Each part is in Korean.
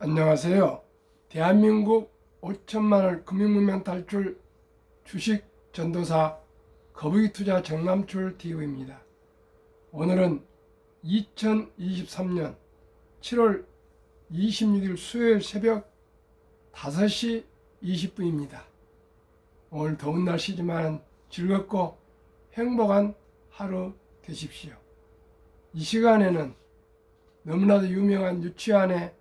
안녕하세요. 대한민국 5천만을 금융문명 탈출 주식 전도사 거북이투자 정남출 TV입니다. 오늘은 2023년 7월 26일 수요일 새벽 5시 20분입니다. 오늘 더운 날씨지만 즐겁고 행복한 하루 되십시오. 이 시간에는 너무나도 유명한 유치원의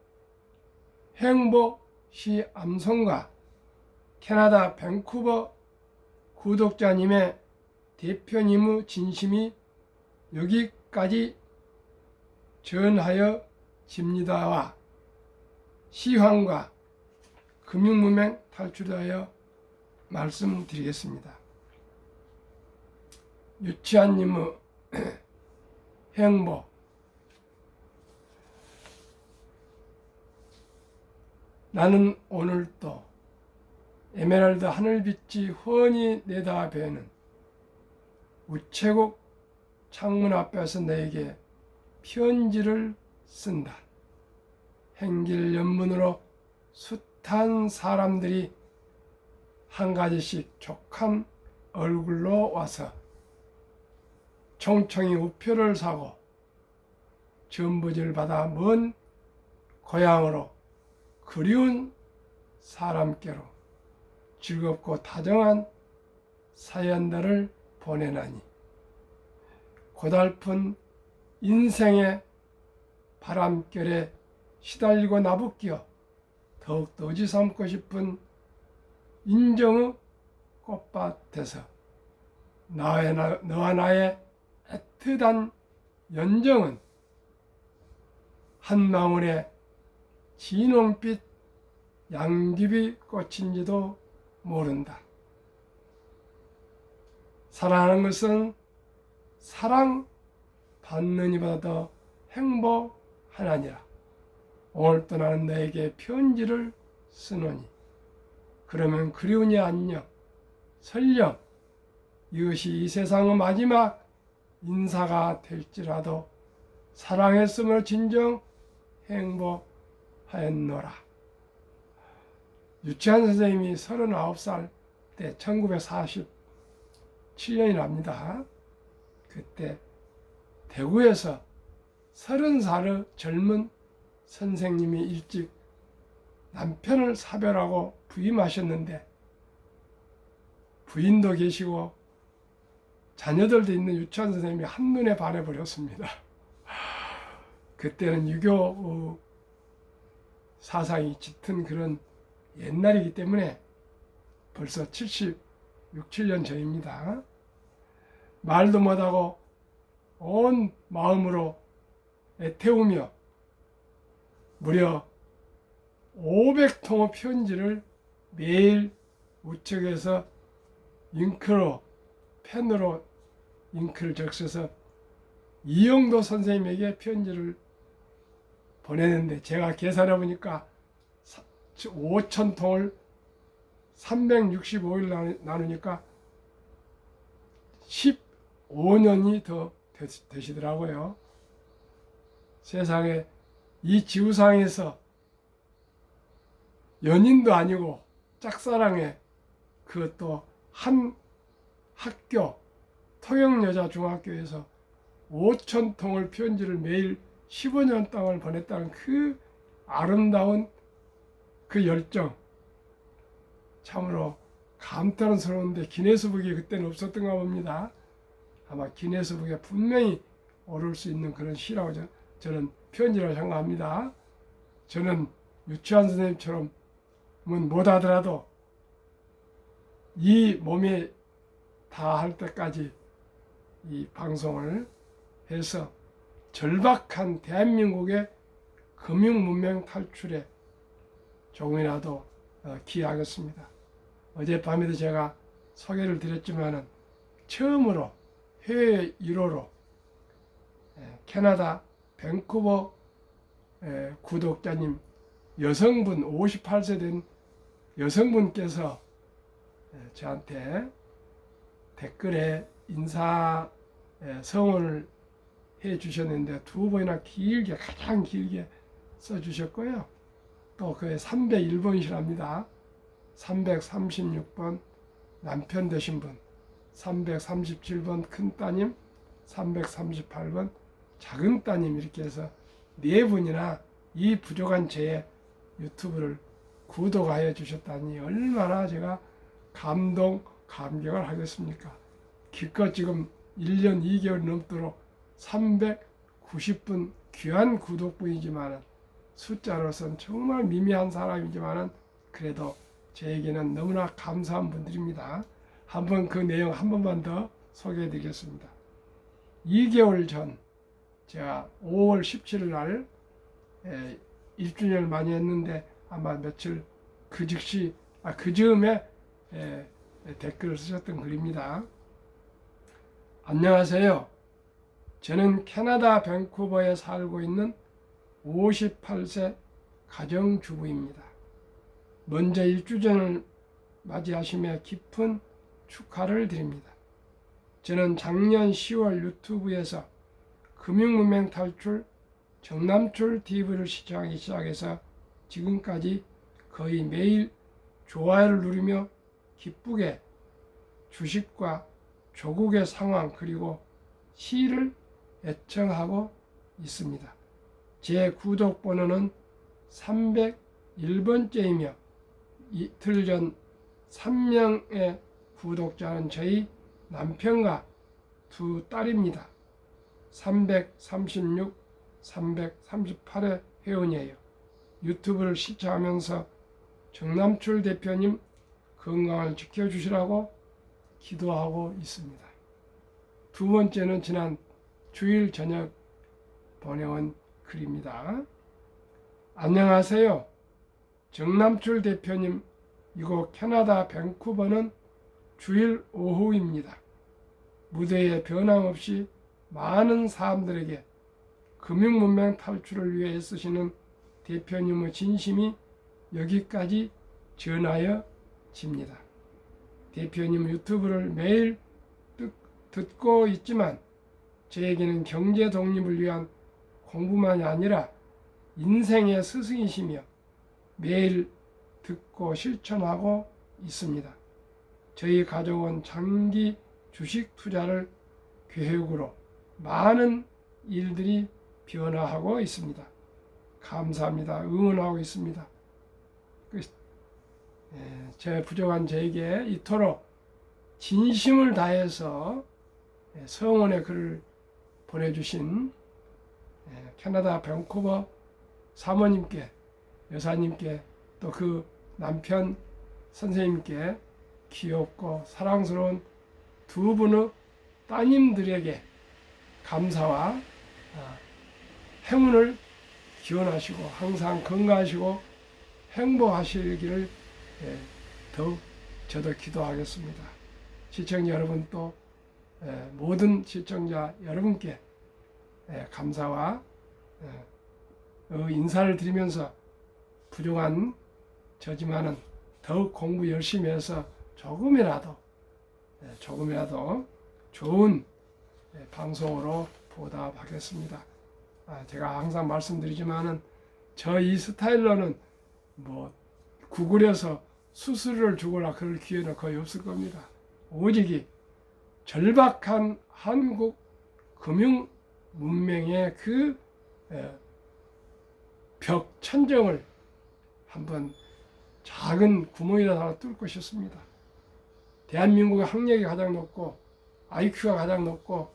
행복시 암송가 캐나다 밴쿠버 구독자님의 대표님의 진심이 여기까지 전하여 집니다와 시황과 금융문맹 탈출하여 말씀드리겠습니다. 유치한님의 행복. 나는 오늘도 에메랄드 하늘빛이 훤히 내다뵈는 우체국 창문 앞에서 내게 편지를 쓴다. 행길 연문으로 숱한 사람들이 한 가지씩 족한 얼굴로 와서 총총히 우표를 사고 전부지를 받아 먼 고향으로 그리운 사람께로 즐겁고 다정한 사연들을 보내나니 고달픈 인생의 바람결에 시달리고 나부끼어 더욱더 의지삼고 싶은 인정의 꽃밭에서 너와 나의 애틋한 연정은 한 방울의 진홍빛 양귀비 꽃인지도 모른다. 사랑하는 것은 사랑받는 이보다 더 행복하나니라. 오늘도 나는 너에게 편지를 쓰노니 그러면 그리우니 안녕. 설령 이것이 이 세상의 마지막 인사가 될지라도 사랑했으므로 진정 행복하였노라. 유치한 선생님이 39살 때 1947년이 납니다. 그때 대구에서 30살의 젊은 선생님이 일찍 남편을 사별하고 부임하셨는데 부인도 계시고 자녀들도 있는 유치한 선생님이 한눈에 반해버렸습니다. 그때는 유교 사상이 짙은 그런 옛날이기 때문에 벌써 76, 7년 전입니다. 말도 못하고 온 마음으로 애태우며 무려 500통의 편지를 매일 우측에서 잉크로 펜으로 잉크를 적셔서 이영도 선생님에게 편지를 보내는데 제가 계산해 보니까 5,000통을 365일 나누니까 15년이 더 되시더라고요. 세상에 이 지구상에서 연인도 아니고 짝사랑에 그것도 한 학교 통영여자중학교에서 5,000통을 편지를 매일 15년 동안 보냈다는 그 아름다운 그 열정 참으로 감탄스러운데 기네스북이 그때는 없었던가 봅니다. 아마 기네스북에 분명히 오를 수 있는 그런 시라고 저는 편지라고 생각합니다. 저는 유치한 선생님처럼 못하더라도 이 몸에 다 할 때까지 이 방송을 해서 절박한 대한민국의 금융문명 탈출에 조금이라도 기여하겠습니다. 어젯밤에도 제가 소개를 드렸지만은 처음으로 해외 1호로 캐나다 밴쿠버 구독자님 여성분 58세 된 여성분께서 저한테 댓글에 인사 성원을 해 주셨는데 두 번이나 길게 가장 길게 써 주셨고요. 또 그 301번이시랍니다. 336번 남편 되신 분, 337번 큰 따님, 338번 작은 따님, 이렇게 해서 네 분이나 이 부족한 제 유튜브를 구독하여 주셨다니 얼마나 제가 감격을 하겠습니까? 기껏 지금 1년 2개월 넘도록 390분 귀한 구독분이지만 숫자로서는 정말 미미한 사람이지만 그래도 저에게는 너무나 감사한 분들입니다. 한번 그 내용 한 번만 더 소개해 드리겠습니다. 2개월 전 제가 5월 17일 날 1주년을 많이 했는데 아마 며칠 그 즈음에 댓글을 쓰셨던 글입니다. 안녕하세요. 저는 캐나다 밴쿠버에 살고 있는 58세 가정주부입니다. 먼저 1주년을 맞이하시며 깊은 축하를 드립니다. 저는 작년 10월 유튜브에서 금융문맹 탈출 정남출 TV를 시청하기 시작해서 지금까지 거의 매일 좋아요를 누르며 기쁘게 주식과 조국의 상황 그리고 시를 애청하고 있습니다. 제 구독 번호는 301번째이며 이틀 전 3명의 구독자는 저희 남편과 두 딸입니다. 336, 338회 회원이에요. 유튜브를 시청하면서 정남출 대표님 건강을 지켜주시라고 기도하고 있습니다. 두 번째는 지난 주일 저녁 보내온 글입니다. 안녕하세요. 정남출 대표님, 이곳 캐나다 밴쿠버는 주일 오후입니다. 무대에 변함없이 많은 사람들에게 금융문맹 탈출을 위해 애쓰시는 대표님의 진심이 여기까지 전하여집니다. 대표님 유튜브를 매일 듣고 있지만 저에게는 경제 독립을 위한 공부만이 아니라 인생의 스승이시며 매일 듣고 실천하고 있습니다. 저희 가족은 장기 주식 투자를 계획으로 많은 일들이 변화하고 있습니다. 감사합니다. 응원하고 있습니다. 제 부족한 저에게 이토록 진심을 다해서 성원의 글을 보내주신 캐나다 밴쿠버 사모님께, 여사님께, 또 그 남편 선생님께 귀엽고 사랑스러운 두 분의 따님들에게 감사와 행운을 기원하시고 항상 건강하시고 행복하시기를 더욱 저도 기도하겠습니다. 시청자 여러분, 또 모든 시청자 여러분께 감사와 인사를 드리면서 부족한 저지만은 더욱 공부 열심히 해서 조금이라도 좋은 방송으로 보답하겠습니다. 제가 항상 말씀드리지만은 저 이 스타일로는 뭐 구글에서 수수료를 주거나 그럴 기회는 거의 없을 겁니다. 오직 절박한 한국 금융 문명의 그 벽 천정을 한번 작은 구멍이라도 하나 뚫고 싶습니다. 대한민국의 학력이 가장 높고 IQ가 가장 높고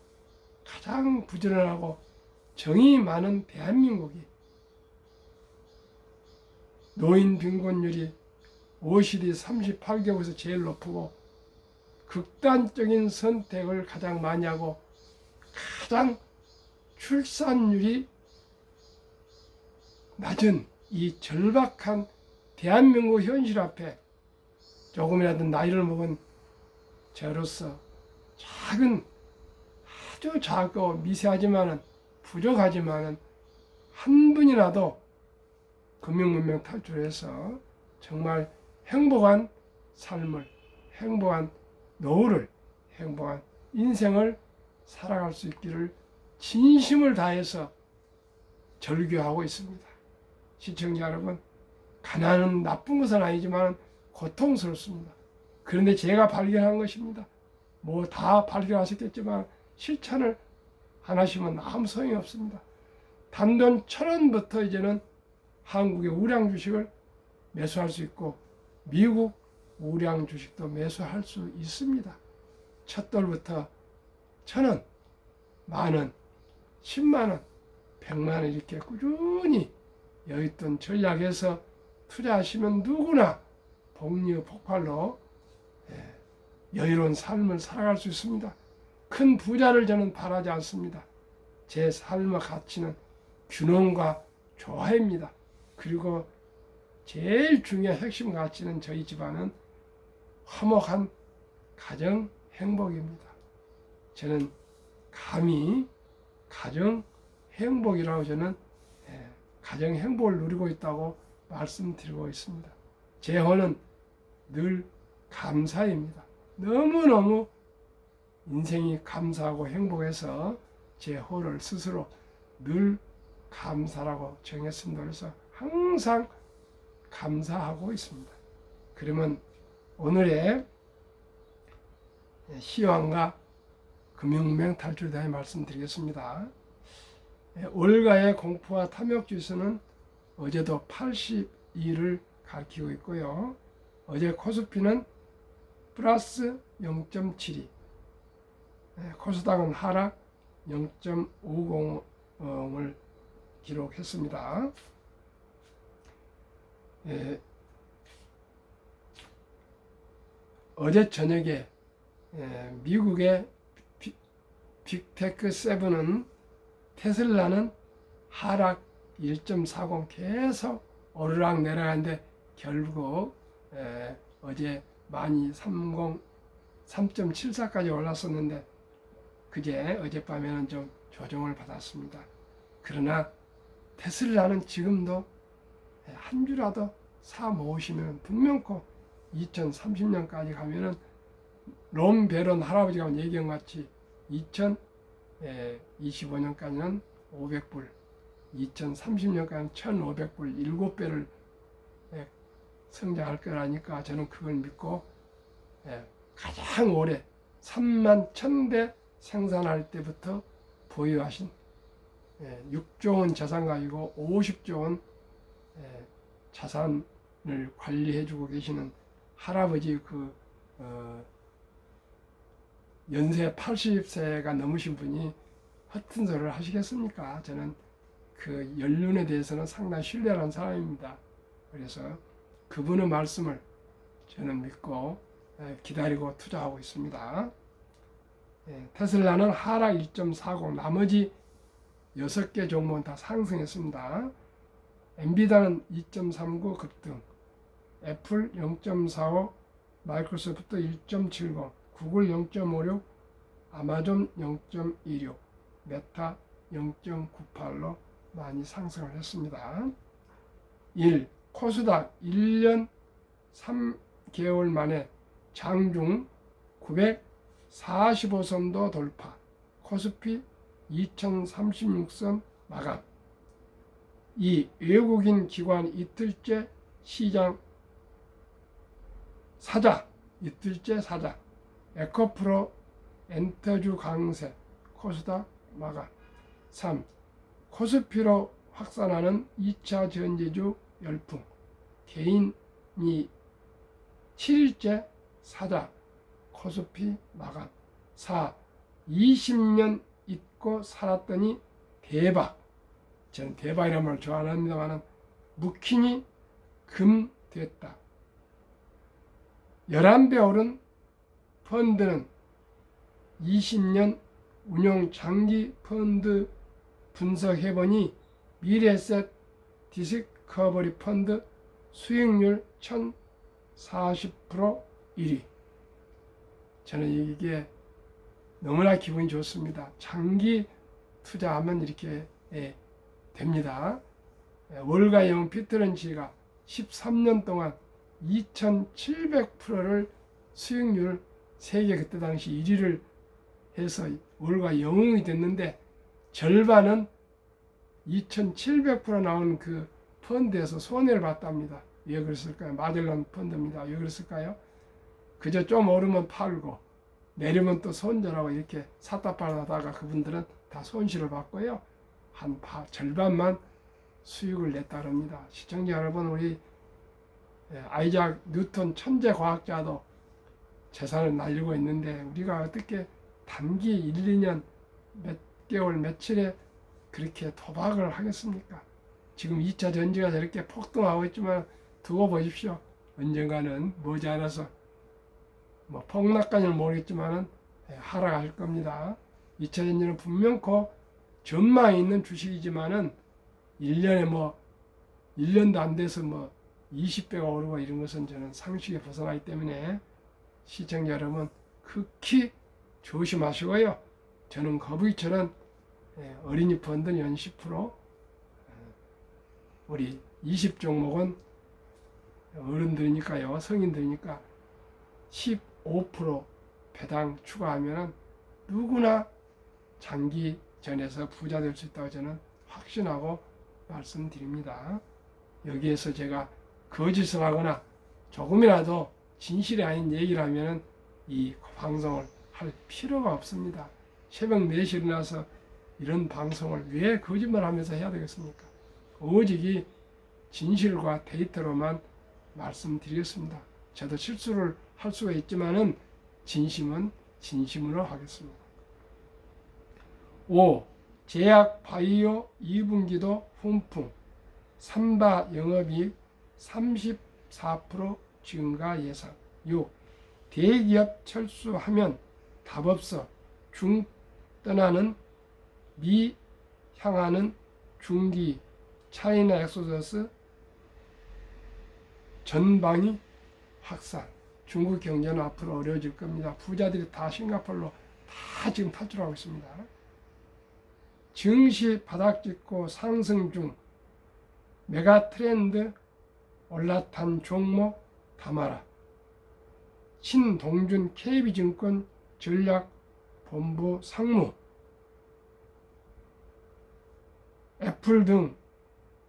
가장 부지런하고 정이 많은 대한민국이 노인 빈곤율이 OECD 38개국에서 제일 높고 극단적인 선택을 가장 많이 하고 가장 출산율이 낮은 이 절박한 대한민국 현실 앞에 조금이라도 나이를 먹은 저로서 아주 작고 미세하지만은 부족하지만은 한 분이라도 금융문명 탈출해서 정말 행복한 삶을, 행복한 노후를, 행복한 인생을 살아갈 수 있기를 진심을 다해서 절규하고 있습니다. 시청자 여러분, 가난은 나쁜 것은 아니지만 고통스럽습니다. 그런데 제가 발견한 것입니다. 뭐 다 발견하셨겠지만 실천을 안 하시면 아무 소용이 없습니다. 단돈 1,000원부터 이제는 한국의 우량 주식을 매수할 수 있고 미국 우량 주식도 매수할 수 있습니다. 첫 돌부터 1,000원, 만원, 10만원, 100만원 이렇게 꾸준히 여윳돈 전략해서 투자하시면 누구나 복리 폭발로 여유로운 삶을 살아갈 수 있습니다. 큰 부자를 저는 바라지 않습니다. 제 삶의 가치는 균형과 조화입니다. 그리고 제일 중요한 핵심 가치는 저희 집안은 화목한 가정 행복입니다. 저는 감히 가정 행복이라고 저는 가정 행복을 누리고 있다고 말씀드리고 있습니다. 제 호는 늘 감사입니다. 너무너무 인생이 감사하고 행복해서 제 호를 스스로 늘 감사라고 정했습니다. 그래서 항상 감사하고 있습니다. 그러면 오늘의 시황과 금융맹 탈출에 대해 말씀드리겠습니다. 월가의 공포와 탐욕 지수는 어제도 82를 가리키고 있고요. 어제 코스피는 플러스 0.72, 코스닥은 하락 0.50을 기록했습니다. 어제 저녁에 미국의 빅테크 7은 테슬라는 하락 1.40 계속 오르락 내려가는데 결국 어제 3.74까지 올랐었는데 그제 어젯밤에는 좀 조정을 받았습니다. 그러나 테슬라는 지금도 한 주라도 사 모으시면 분명코 2030년까지 가면은 롬 베론 할아버지가 얘기한 같이 2025년까지는 500불, 2030년까지는 1500불 7배를 성장할 거라니까 저는 그걸 믿고 가장 오래 3만 1000대 생산할 때부터 보유하신 6조 원 자산가이고 50조 원 자산을 관리해주고 계시는 할아버지 연세 80세가 넘으신 분이 허튼 소리를 하시겠습니까? 저는 그 연륜에 대해서는 상당히 신뢰하는 사람입니다. 그래서 그분의 말씀을 저는 믿고 기다리고 투자하고 있습니다. 테슬라는 하락 1.40, 나머지 6개 종목은 다 상승했습니다. 엔비디아는 2.39 급등, 애플 0.45, 마이크로소프트 1.70, 구글 0.56, 아마존 0.26, 메타 0.98로 많이 상승을 했습니다. 1. 코스닥 1년 3개월 만에 장중 945선도 돌파, 코스피 2036선 마감. 2. 외국인 기관 이틀째 시장 사자, 이틀째 사자, 에코프로 엔터주 강세, 코스닥 마감. 3. 코스피로 확산하는 2차 전지주 열풍, 개인이 7일째 사자, 코스피 마감. 4. 20년 잊고 살았더니 대박. 저는 대박이라는 말을 좋아하는 합니다만 묵히니 금 됐다. 11배 오른 펀드는 20년 운용 장기 펀드 분석해보니 미래에셋 디스커버리 펀드 수익률 1040% 1위. 저는 이게 너무나 기분이 좋습니다. 장기 투자하면 이렇게 됩니다. 월가 영웅 피트런치가 13년 동안 2700%를 수익률 세계 그때 당시 1위를 해서 월가 영웅이 됐는데 절반은 2700% 나온 그 펀드에서 손해를 봤답니다. 왜 그랬을까요? 마젤란 펀드입니다. 왜 그랬을까요? 그저 좀 오르면 팔고 내리면 또 손절하고 이렇게 샀다 팔다가 그분들은 다 손실을 받고요. 한 절반만 수익을 냈다 그럽니다. 시청자 여러분, 우리 아이작 뉴턴 천재 과학자도 재산을 날리고 있는데 우리가 어떻게 단기 1, 2년 몇 개월 며칠에 그렇게 도박을 하겠습니까? 지금 2차 전지가 저렇게 폭등하고 있지만 두고 보십시오. 언젠가는 머지않아서 뭐 폭락까지는 모르겠지만은 하락할 겁니다. 2차 전지는 분명코 전망이 있는 주식이지만은 1년에 뭐 1년도 안 돼서 뭐 20배가 오르고 이런 것은 저는 상식에 벗어나기 때문에 시청자 여러분 극히 조심하시고요. 저는 거북이처럼 어린이 펀드는 연 10%, 우리 20종목은 어른들이니까요, 성인들이니까 15% 배당 추가하면 누구나 장기전에서 부자 될 수 있다고 저는 확신하고 말씀드립니다. 여기에서 제가 거짓을 하거나 조금이라도 진실이 아닌 얘기를 하면 이 방송을 할 필요가 없습니다. 새벽 4시에 일어나서 이런 방송을 왜 거짓말 하면서 해야 되겠습니까? 오직 진실과 데이터로만 말씀드리겠습니다. 저도 실수를 할 수가 있지만은 진심은 진심으로 하겠습니다. 5. 제약 바이오 2분기도 훈풍, 3바 영업이익 34% 증가 예상. 6. 대기업 철수하면 답 없어 중 떠나는 미 향하는 중기 차이나 엑소더스 전방위 확산. 중국 경제는 앞으로 어려워질 겁니다. 부자들이 다 싱가포르로 다 지금 탈출하고 있습니다. 증시 바닥짓고 상승 중, 메가 트렌드 올라탄 종목 담아라. 신동준 KB증권 전략본부 상무, 애플 등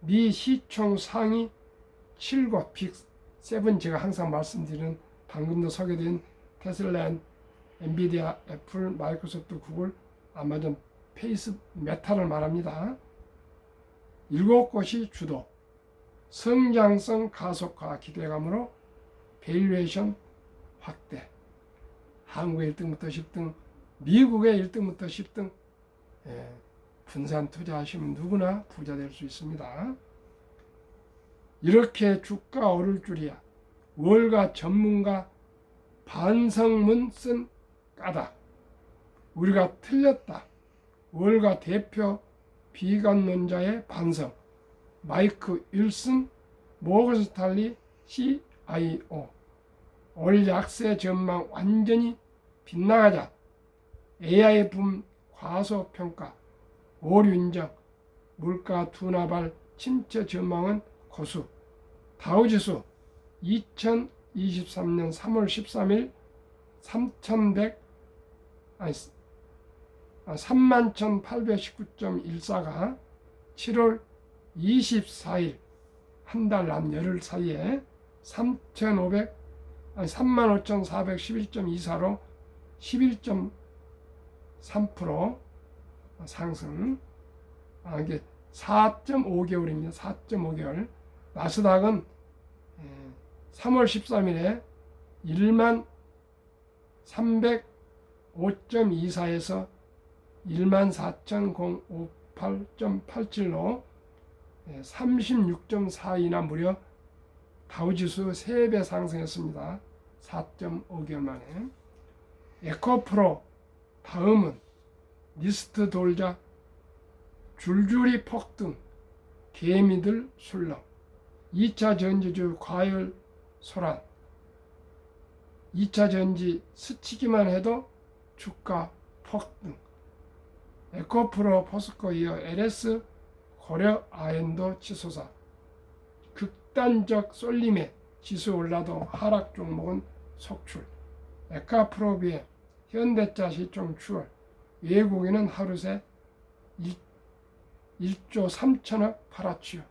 미 시총 상위 7곳 빅7, 제가 항상 말씀드리는 방금도 소개된 테슬라, 엔비디아, 애플, 마이크로소프트, 구글, 아마존, 페이스, 메타를 말합니다. 7곳이 주도, 성장성 가속화 기대감으로 밸류에이션 확대. 한국의 1등부터 10등, 미국의 1등부터 10등, 분산 투자하시면 누구나 부자 될 수 있습니다. 이렇게 주가 오를 줄이야. 월가 전문가 반성문 쓴 까닭. 우리가 틀렸다. 월가 대표 비관론자의 반성. 마이크 윌슨 모건 스탈리 CIO. 올 약세 전망 완전히 빗나가자. AI 붐 과소평가. 오류 인정. 물가 둔화발 침체 전망은 고수. 다우지수 2023년 3월 13일 31,819.14가 7월 24일 한 달 남 열흘 사이에 35,411.24로 11.3% 상승. 이게 4.5개월입니다. 4.5개월. 나스닥은 3월 13일에 14,305.24에서 14,058.87로 36.42나 무려 다우지수 3배 상승했습니다. 4.5개월 만에. 에코프로 다음은 리스트 돌자 줄줄이 폭등, 개미들 술렁, 2차 전지주 과열 소란, 2차 전지 스치기만 해도 주가 폭등, 에코프로 포스코 이어 LS 고려 아엔도 치솟아, 극단적 쏠림에 지수 올라도 하락 종목은 속출, 에카프로비에 현대차 시총 추월, 외국인은 하루 새 1조 3천억 팔아치워.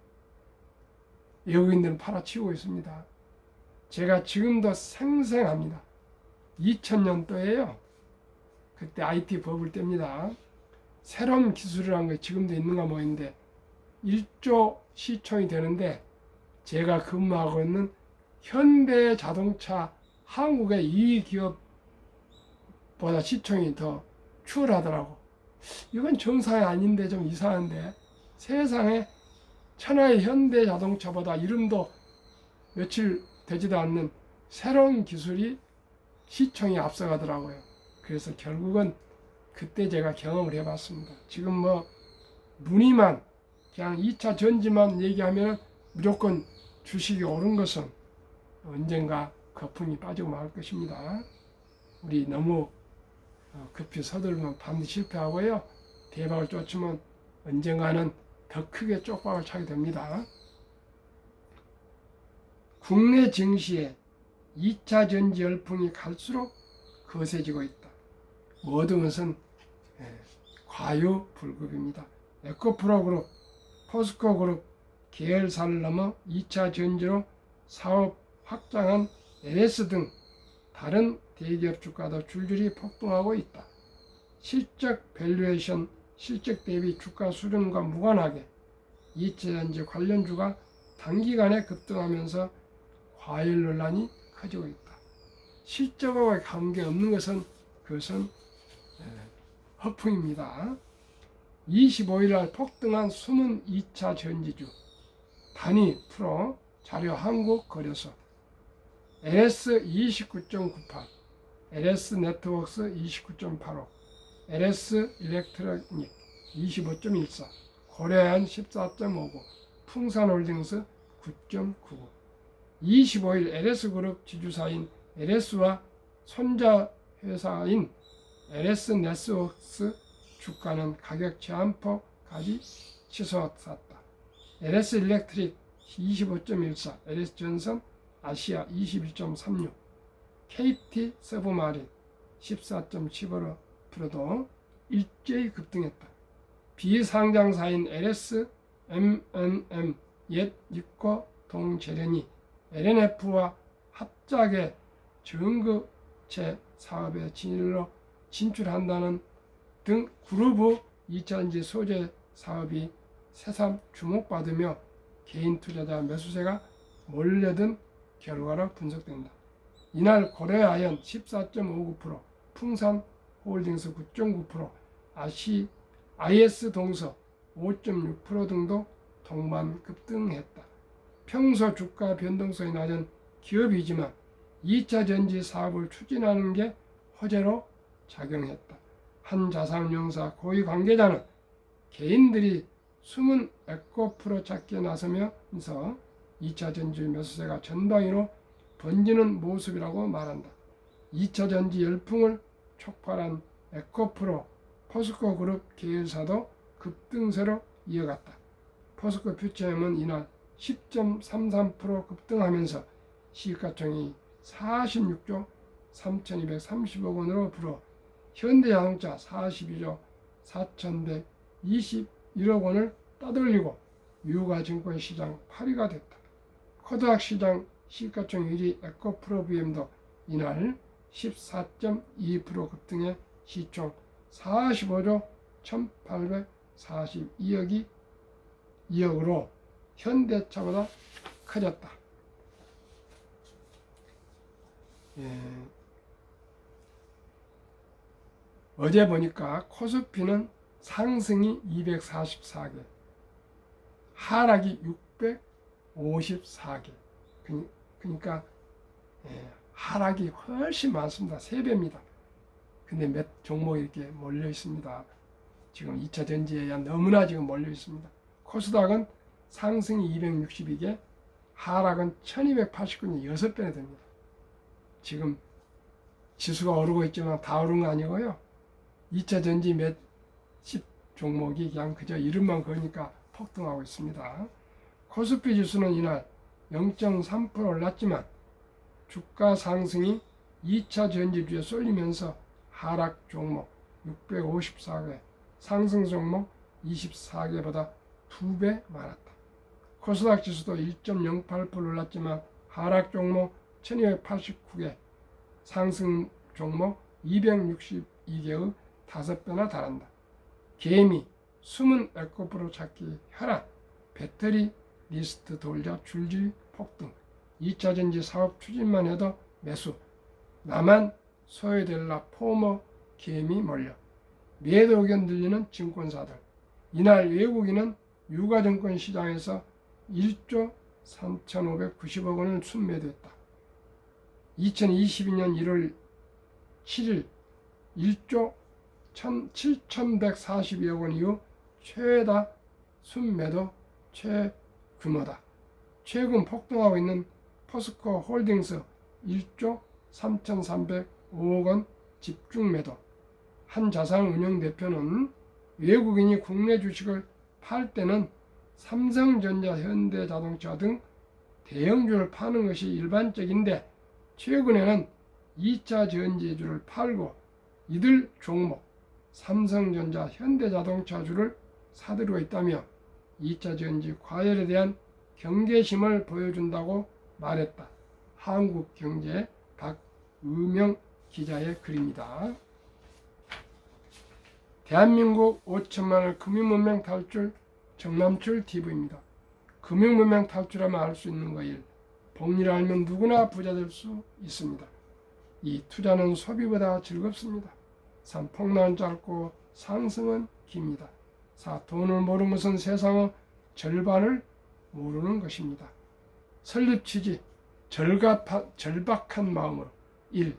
외국인들은 팔아치우고 있습니다. 제가 지금도 생생합니다. 2000년도에요. 그때 IT 버블 때입니다. 새로운 기술이라는 게 지금도 있는가 뭐인데 1조 시총이 되는데 제가 근무하고 있는 현대자동차 한국의 이 기업보다 시총이 더 추월하더라고. 이건 정상이 아닌데 좀 이상한데 세상에 천하의 현대자동차보다 이름도 며칠 되지도 않는 새로운 기술이 시총이 앞서가더라고요. 그래서 결국은 그때 제가 경험을 해봤습니다. 지금 뭐 문의만 그냥 2차 전지만 얘기하면 무조건 주식이 오른 것은 언젠가 거품이 빠지고 말 것입니다. 우리 너무 급히 서두르면 반드시 실패하고요. 대박을 쫓으면 언젠가는 더 크게 쪽박을 차게 됩니다. 국내 증시에 2차 전지 열풍이 갈수록 거세지고 있다. 모든 것은 과유불급입니다. 에코프로그룹, 포스코그룹 계열사를 넘어 2차 전지로 사업 확장한 LS 등 다른 대기업 주가도 줄줄이 폭등하고 있다. 실적 밸류에이션, 실적 대비 주가 수렴과 무관하게 2차 전지 관련주가 단기간에 급등하면서 과열 논란이 커지고 있다. 실적과 관계없는 것은 그것은 허풍입니다. 25일날 폭등한 숨은 2차 전지주 단위 프로 자료 한국 거래소 LS 29.98, LS 네트워크스 29.85, LS 일렉트로닉 25.14, 고려한 14.59, 풍산홀딩스 9.99. 25일 LS그룹 지주사인 LS와 손자 회사인 LS 네트워크스 주가는 가격 제한폭까지 치솟았다. LS 일렉트릭 25.14, LS 전선 아시아 21.36, KT 서브마린 14.15%도 일제히 급등했다. 비상장사인 LS, M&M, 옛 육고 동재련이 LNF와 합작의 전구체 사업에 진출한다는 등 그룹의 2차전지 소재 사업이 새삼 주목받으며 개인 투자자 매수세가 몰려든 결과로 분석된다. 이날 고려아연 14.59%, 풍산홀딩스 9.9%, IS동서 5.6% 등도 동반 급등했다. 평소 주가 변동성이 낮은 기업이지만 2차 전지 사업을 추진하는 게 호재로 작용했다. 한 자산운용사 고위 관계자는 개인들이 숨은 에코프로 찾기에 나서면서 2차 전지 매수세가 전방위로 번지는 모습이라고 말한다. 2차 전지 열풍을 촉발한 에코프로, 포스코 그룹 계열사도 급등세로 이어갔다. 포스코 퓨처엠은 이날 10.33% 급등하면서 시가총이 46조 3,230억 원으로 불어 현대자동차 42조 4,121억 원을 따돌리고 유가증권 시장 8위가 됐다. 코드닥 시장 시가총 1위 에코프로비엠도 이날 14.2% 급등해 시총 45조 1,842억으로 현대차보다 커졌다. 어제 보니까 코스피는 상승이 244개, 하락이 654개. 그러니까 하락이 훨씬 많습니다. 3배입니다. 근데 몇 종목이 이렇게 몰려 있습니다. 지금 2차 전지에 너무나 지금 몰려 있습니다. 코스닥은 상승이 262개, 하락은 1289개, 6배나 됩니다. 지금 지수가 오르고 있지만 다 오른 거 아니고요. 2차 전지 몇십 종목이 그냥 그저 이름만 거니까 폭등하고 있습니다. 코스피 지수는 이날 0.3% 올랐지만 주가 상승이 2차 전지주에 쏠리면서 하락 종목 654개, 상승 종목 24개보다 2배 많았다. 코스닥 지수도 1.08% 올랐지만 하락 종목 1289개, 상승 종목 262개의 5배나 달한다. 개미, 숨은 에코프로 찾기 혈압, 배터리 리스트 돌자 줄지 폭등, 2차전지 사업 추진만 해도 매수, 나만 소외될라 포머 개미 몰려, 매도 의견 들리는 증권사들. 이날 외국인은 유가증권 시장에서 1조 3,590억 원을 순매도했다. 2022년 1월 7일 1조 7,142억 원 이후 최다 순매도 최규모다. 최근 폭등하고 있는 포스코 홀딩스 1조 3,305억 원 집중 매도. 한 자산운용 대표는 외국인이 국내 주식을 팔 때는 삼성전자, 현대자동차 등 대형주를 파는 것이 일반적인데 최근에는 2차 전지주를 팔고 이들 종목 삼성전자, 현대자동차주를 사들이고 있다며 2차 전지 과열에 대한 경계심을 보여준다고 말했다. 한국경제 박의명 기자의 글입니다. 대한민국 5천만을 금융문명 탈출 정남출 TV입니다. 금융문명 탈출하면 알 수 있는 거 1. 복리를 알면 누구나 부자 될 수 있습니다. 2. 투자는 소비보다 즐겁습니다. 3. 폭락은 짧고 상승은 깁니다. 4. 돈을 모르는 것은 세상의 절반을 모르는 것입니다. 설립 취지 절박한 마음으로 1.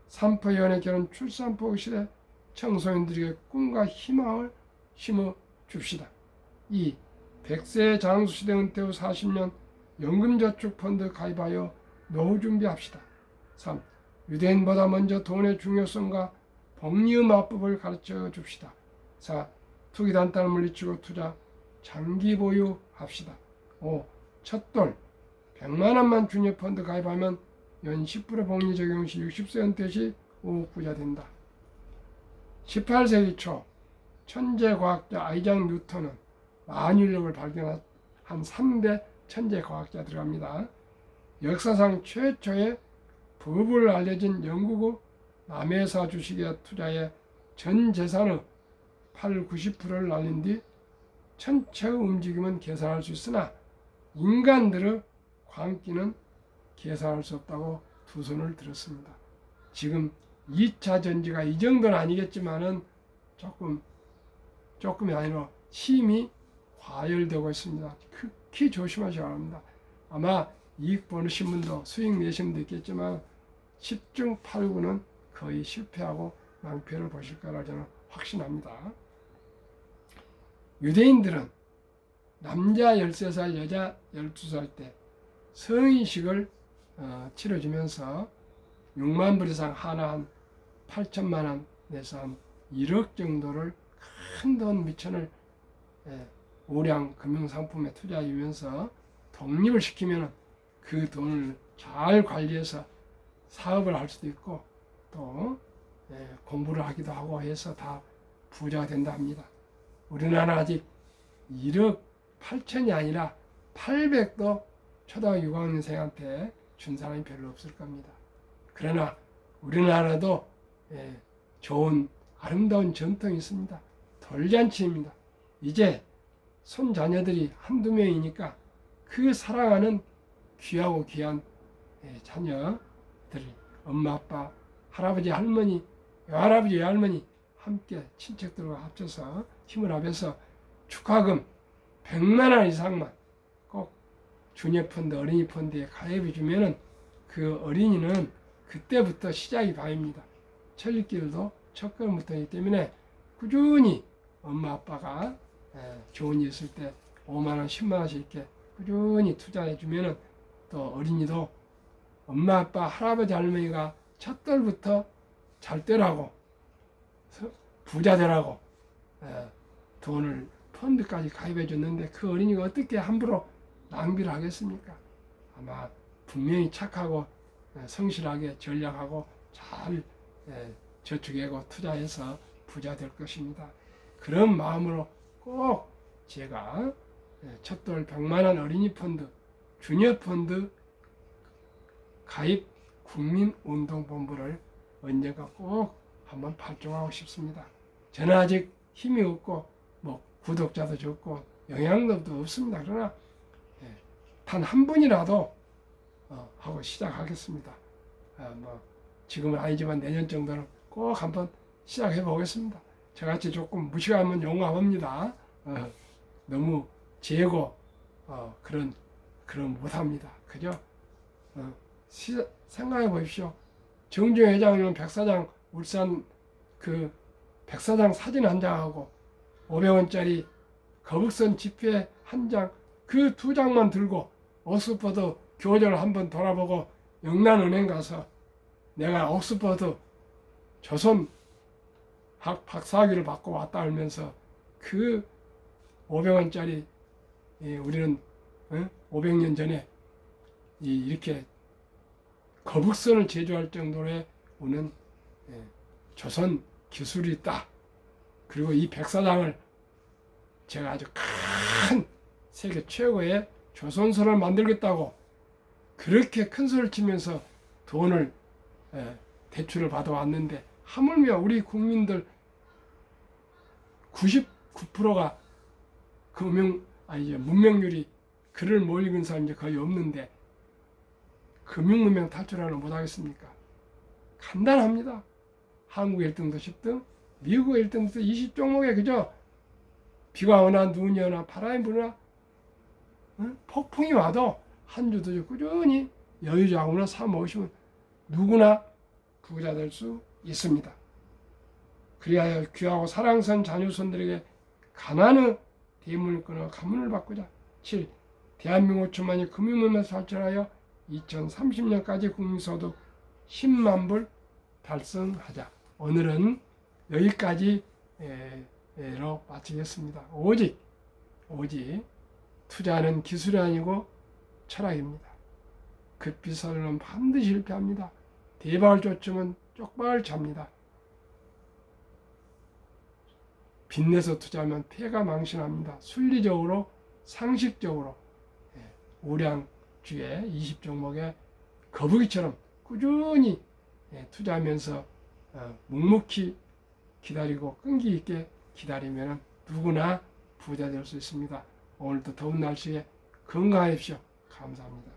산포 연애 결혼 출산포 시대 청소년들에게 꿈과 희망을 심어줍시다. 2. 100세 장수시대 은퇴 후 40년 연금저축펀드 가입하여 노후 준비합시다. 3. 유대인보다 먼저 돈의 중요성과 복리의 마법을 가르쳐 줍시다. 4. 투기단단을 물리치고 투자 장기 보유합시다. 5. 첫돌 100만원만 주니어펀드 가입하면 연 10% 복리 적용 시 60세 은퇴 시 5억 부자 된다. 18세기 초 천재과학자 아이작 뉴턴은 만유력을 발견한 3대 천재과학자 들어갑니다. 역사상 최초의 부를 알려진 영국의 남해사 주식에 투자해 전 재산의 80~90%를 날린 뒤 천체의 움직임은 계산할 수 있으나 인간들의 광기는 계산할 수 없다고 두 손을 들었습니다. 지금 2차 전지가 이 정도는 아니겠지만은 조금이 아니라 심히 과열되고 있습니다. 극히 조심하셔야 합니다. 아마 이익 버는 분도 수익 내신 분도 있겠지만 10중 8구는 거의 실패하고 낭패를 보실 거라 저는 확신합니다. 유대인들은 남자 13살, 여자 12살 때 성인식을 치러주면서 6만 불 이상 하나 한 8천만 원 내서 한 1억 정도를 큰 돈 미천을 우량 금융상품에 투자하면서 독립을 시키면 그 돈을 잘 관리해서 사업을 할 수도 있고 또 공부를 하기도 하고 해서 다 부자가 된다 합니다. 우리나라 아직 1억 8천이 아니라 800도 초등학교 6학년생한테 준 사람이 별로 없을 겁니다. 그러나 우리나라도 좋은 아름다운 전통이 있습니다. 돌잔치입니다. 이제 손자녀들이 한두 명이니까 그 사랑하는 귀하고 귀한 자녀들이 엄마, 아빠, 할아버지, 할머니, 외할아버지, 외할머니 함께 친척들과 합쳐서 힘을 합해서 축하금 100만 원 이상만 꼭 주니어펀드, 어린이펀드에 가입해 주면은 그 어린이는 그때부터 시작이 바입니다. 철길도 첫 걸음부터이기 때문에 꾸준히 엄마 아빠가 좋은 일 있을 때 5만 원, 10만 원씩 이렇게 꾸준히 투자해 주면은 또 어린이도 엄마 아빠, 할아버지, 할머니가 첫 돌부터 잘 되라고 부자 되라고 돈을 펀드까지 가입해 줬는데 그 어린이가 어떻게 함부로 낭비를 하겠습니까? 아마 분명히 착하고 성실하게 전략하고 잘 저축하고 투자해서 부자 될 것입니다. 그런 마음으로 꼭 제가 첫돌 100만원 어린이 펀드, 주니어 펀드 가입 국민운동본부를 언젠가 꼭 한번 발족하고 싶습니다. 저는 아직 힘이 없고 뭐 구독자도 적고 영향력도 없습니다. 그러나 단 한 분이라도 하고 시작하겠습니다. 뭐 지금은 아니지만 내년 정도는 꼭 한번 시작해 보겠습니다. 저같이 조금 무식하면 용감합니다. 너무 재고 그런 못합니다. 그죠? 생각해 보십시오. 정주영 회장님은 백사장 울산 그 백사장 사진 한 장하고 500원짜리 거북선 지폐 한 장, 그 두 장만 들고 옥스퍼드 교재를 한번 돌아보고 영란은행 가서 내가 옥스퍼드 조선 박사학위를 받고 왔다 하면서 그 500원짜리 우리는 500년 전에 이렇게 거북선을 제조할 정도의 오는 조선 기술이 있다. 그리고 이 백사장을 제가 아주 큰 세계 최고의 조선소를 만들겠다고 그렇게 큰 소리를 치면서 돈을 대출을 받아왔는데 하물며 우리 국민들 99%가 문명률이 글을 못 읽은 사람이 거의 없는데 금융문명 탈출하는 못하겠습니까? 간단합니다. 한국 1등도 10등, 미국 1등도 20종목에 그저 비가 오나 눈이 오나 바람이 부나 폭풍이 와도 한 주도 꾸준히 여유자금으로 사 모으시면 누구나 부자 될 수 있습니다. 그리하여 귀하고 사랑스러운 자녀손들에게 가난의 대문을 끊어 가문을 바꾸자. 7. 대한민국 천만이 금융문명을 탈출하여 2030년까지 국민소득 10만 불 달성하자. 오늘은 여기까지로 마치겠습니다. 오직 투자는 기술이 아니고 철학입니다. 급비서는 반드시 실패합니다. 대박을 쫓으면 쪽박을 잡니다. 빚내서 투자하면 폐가 망신합니다. 순리적으로 상식적으로 우량주에 20종목에 거북이처럼 꾸준히 투자하면서 묵묵히 기다리고 끈기 있게 기다리면 누구나 부자 될 수 있습니다. 오늘도 더운 날씨에 건강하십시오. 감사합니다.